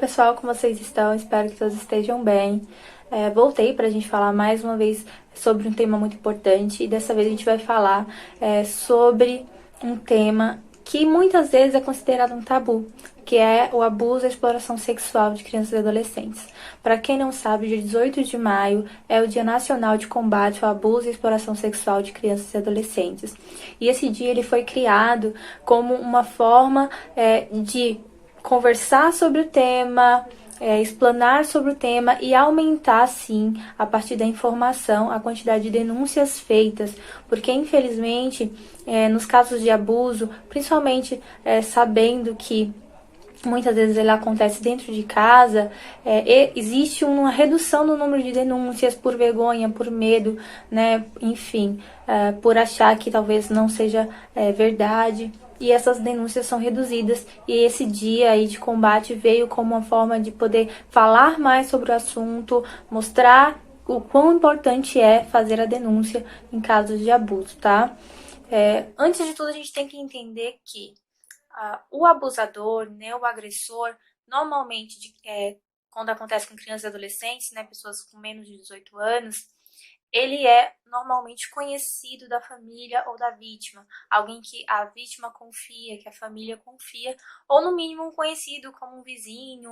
pessoal, como vocês estão? Espero que todos estejam bem. Voltei para a gente falar mais uma vez sobre um tema muito importante e dessa vez a gente vai falar sobre um tema que muitas vezes é considerado um tabu, que é o abuso e a exploração sexual de crianças e adolescentes. Para quem não sabe, dia 18 de maio é o Dia Nacional de Combate ao Abuso e Exploração Sexual de Crianças e Adolescentes. E esse dia ele foi criado como uma forma de conversar sobre o tema, explanar sobre o tema e aumentar, sim, a partir da informação, a quantidade de denúncias feitas, porque infelizmente, nos casos de abuso, principalmente sabendo que muitas vezes ele acontece dentro de casa, existe uma redução no número de denúncias por vergonha, por medo, né, enfim, por achar que talvez não seja verdade. E essas denúncias são reduzidas, e esse dia aí de combate veio como uma forma de poder falar mais sobre o assunto, mostrar o quão importante é fazer a denúncia em casos de abuso, tá? Antes de tudo, a gente tem que entender que o abusador, né, o agressor, normalmente, quando acontece com crianças e adolescentes, né, pessoas com menos de 18 anos, ele é normalmente conhecido da família ou da vítima, alguém que a vítima confia, que a família confia, ou no mínimo um conhecido como um vizinho,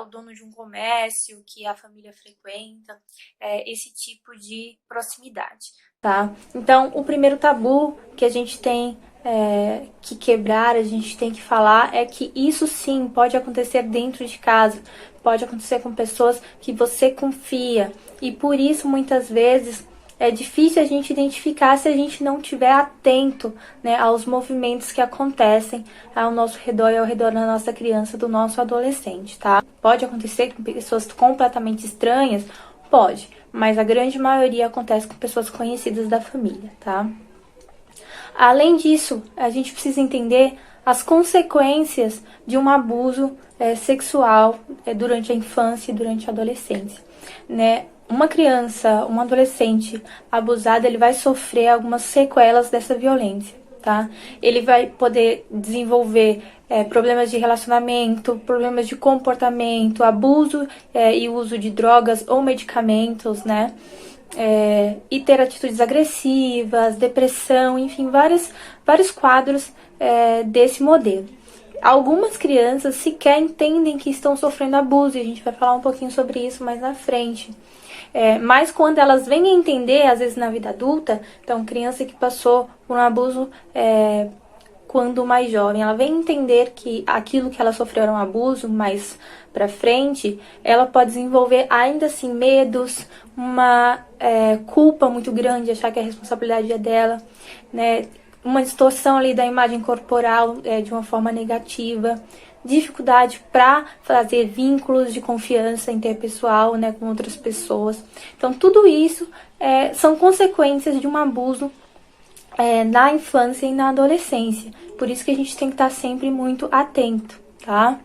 o dono de um comércio que a família frequenta, esse tipo de proximidade, tá? Então, o primeiro tabu que a gente tem que quebrar, a gente tem que falar é que isso sim pode acontecer dentro de casa, pode acontecer com pessoas que você confia, e por isso muitas vezes é difícil a gente identificar se a gente não estiver atento, né, aos movimentos que acontecem ao nosso redor e ao redor da nossa criança, do nosso adolescente, tá? Pode acontecer com pessoas completamente estranhas? Pode, mas a grande maioria acontece com pessoas conhecidas da família, tá? Além disso, a gente precisa entender as consequências de um abuso sexual durante a infância e durante a adolescência, né? Uma criança, um adolescente abusado, ele vai sofrer algumas sequelas dessa violência, tá? Ele vai poder desenvolver problemas de relacionamento, problemas de comportamento, abuso e uso de drogas ou medicamentos, né? E ter atitudes agressivas, depressão, enfim, vários quadros desse modelo. Algumas crianças sequer entendem que estão sofrendo abuso, e a gente vai falar um pouquinho sobre isso mais na frente. Mas quando elas vêm a entender, às vezes na vida adulta, então criança que passou por um abuso quando mais jovem, ela vem entender que aquilo que ela sofreu era um abuso, mais pra frente, ela pode desenvolver ainda assim medos, uma culpa muito grande, achar que a responsabilidade é dela, né? Uma distorção ali da imagem corporal de uma forma negativa, dificuldade para fazer vínculos de confiança interpessoal, né, com outras pessoas. Então, tudo isso são consequências de um abuso na infância e na adolescência. Por isso que a gente tem que estar sempre muito atento, tá?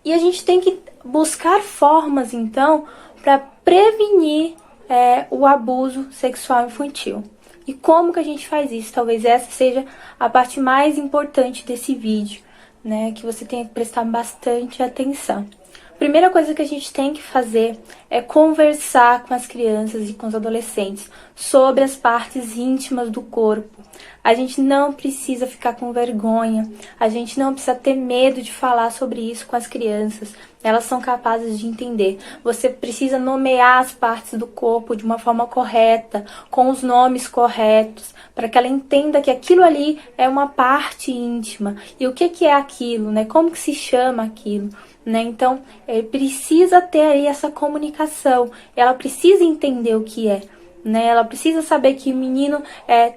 E a gente tem que buscar formas, então, para prevenir o abuso sexual infantil. E como que a gente faz isso? Talvez essa seja a parte mais importante desse vídeo, né? Que você tenha que prestar bastante atenção. Primeira coisa que a gente tem que fazer é conversar com as crianças e com os adolescentes sobre as partes íntimas do corpo. A gente não precisa ficar com vergonha, a gente não precisa ter medo de falar sobre isso com as crianças. Elas são capazes de entender. Você precisa nomear as partes do corpo de uma forma correta, com os nomes corretos, para que ela entenda que aquilo ali é uma parte íntima. E o que é aquilo, né? Como que se chama aquilo? Né? Então, precisa ter aí essa comunicação, ela precisa entender o que é, né? Ela precisa saber que o menino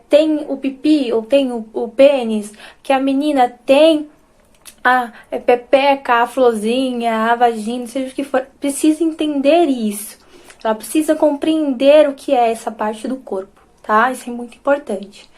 tem o pipi ou tem o pênis, que a menina tem a pepeca, a florzinha, a vagina, seja o que for, precisa entender isso, ela precisa compreender o que é essa parte do corpo, tá? Isso é muito importante.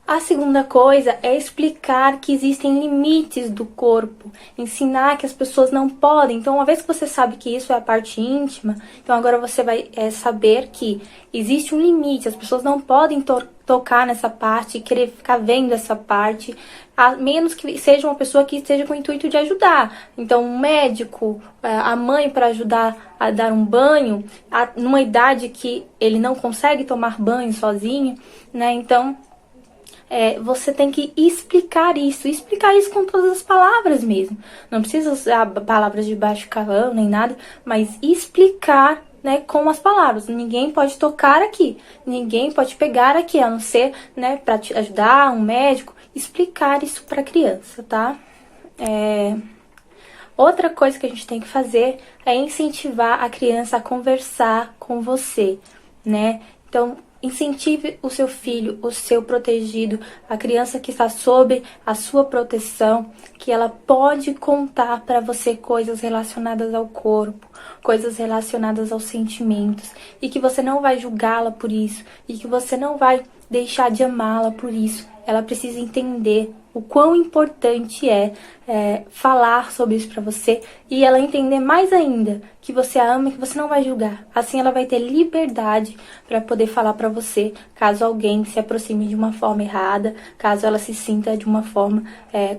A segunda coisa é explicar que existem limites do corpo, ensinar que as pessoas não podem. Então, uma vez que você sabe que isso é a parte íntima, então agora você vai saber que existe um limite, as pessoas não podem tocar nessa parte, querer ficar vendo essa parte, a menos que seja uma pessoa que esteja com o intuito de ajudar. Então, um médico, a mãe para ajudar a dar um banho, numa idade que ele não consegue tomar banho sozinho, né? Então, você tem que explicar isso com todas as palavras mesmo. Não precisa usar palavras de baixo calão nem nada, mas explicar, né, com as palavras. Ninguém pode tocar aqui, ninguém pode pegar aqui, a não ser, né, para te ajudar, um médico, explicar isso para a criança, tá? Outra coisa que a gente tem que fazer é incentivar a criança a conversar com você, né? Então, incentive o seu filho, o seu protegido, a criança que está sob a sua proteção, que ela pode contar para você coisas relacionadas ao corpo, coisas relacionadas aos sentimentos, e que você não vai julgá-la por isso, e que você não vai deixar de amá-la por isso. Ela precisa entender o quão importante é falar sobre isso pra você, e ela entender mais ainda que você a ama e que você não vai julgar. Assim ela vai ter liberdade para poder falar pra você caso alguém se aproxime de uma forma errada, caso ela se sinta de uma forma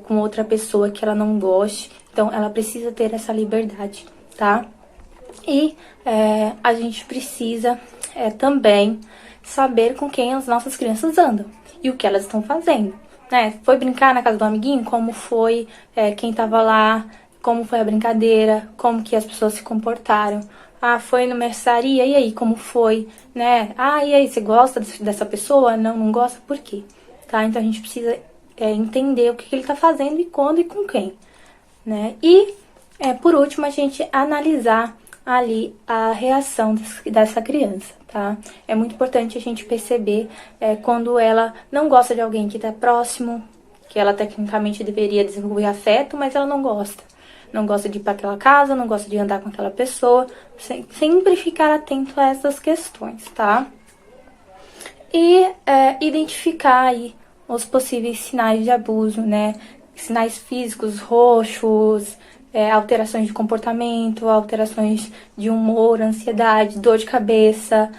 com outra pessoa que ela não goste. Então ela precisa ter essa liberdade, tá? E a gente precisa também saber com quem as nossas crianças andam e o que elas estão fazendo, né? Foi brincar na casa do amiguinho? Como foi quem tava lá? Como foi a brincadeira? Como que as pessoas se comportaram? Ah, foi no mercearia? E aí, como foi? Né? Ah, e aí, você gosta dessa pessoa? Não, não gosta? Por quê? Tá? Então a gente precisa entender o que ele tá fazendo e quando e com quem, né? E, por último, a gente analisar ali a reação dessa criança, tá? É muito importante a gente perceber quando ela não gosta de alguém que tá próximo, que ela tecnicamente deveria desenvolver afeto, mas ela não gosta. Não gosta de ir para aquela casa, não gosta de andar com aquela pessoa. Sempre ficar atento a essas questões, tá? E identificar aí os possíveis sinais de abuso, né? Sinais físicos, roxos, alterações de comportamento, alterações de humor, ansiedade, dor de cabeça,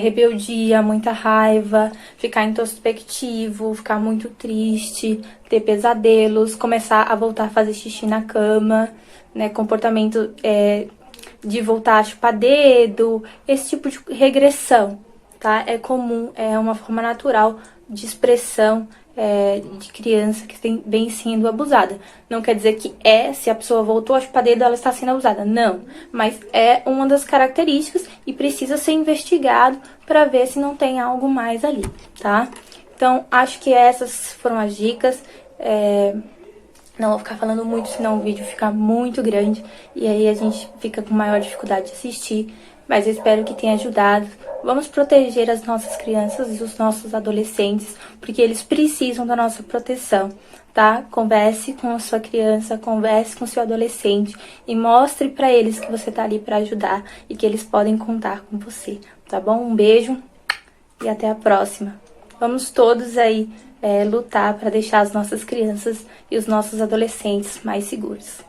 rebeldia, muita raiva, ficar introspectivo, ficar muito triste, ter pesadelos, começar a voltar a fazer xixi na cama, né? Comportamento de voltar a chupar dedo, esse tipo de regressão, tá? É comum, é uma forma natural de expressão de criança que vem sendo abusada. Não quer dizer que se a pessoa voltou a chupar dedo, ela está sendo abusada. Não, mas é uma das características e precisa ser investigado para ver se não tem algo mais ali, tá? Então, acho que essas foram as dicas. Não vou ficar falando muito, senão o vídeo fica muito grande e aí a gente fica com maior dificuldade de assistir. Mas eu espero que tenha ajudado. Vamos proteger as nossas crianças e os nossos adolescentes, porque eles precisam da nossa proteção, tá? Converse com a sua criança, converse com o seu adolescente e mostre pra eles que você tá ali pra ajudar e que eles podem contar com você, tá bom? Um beijo e até a próxima. Vamos todos aí lutar para deixar as nossas crianças e os nossos adolescentes mais seguros.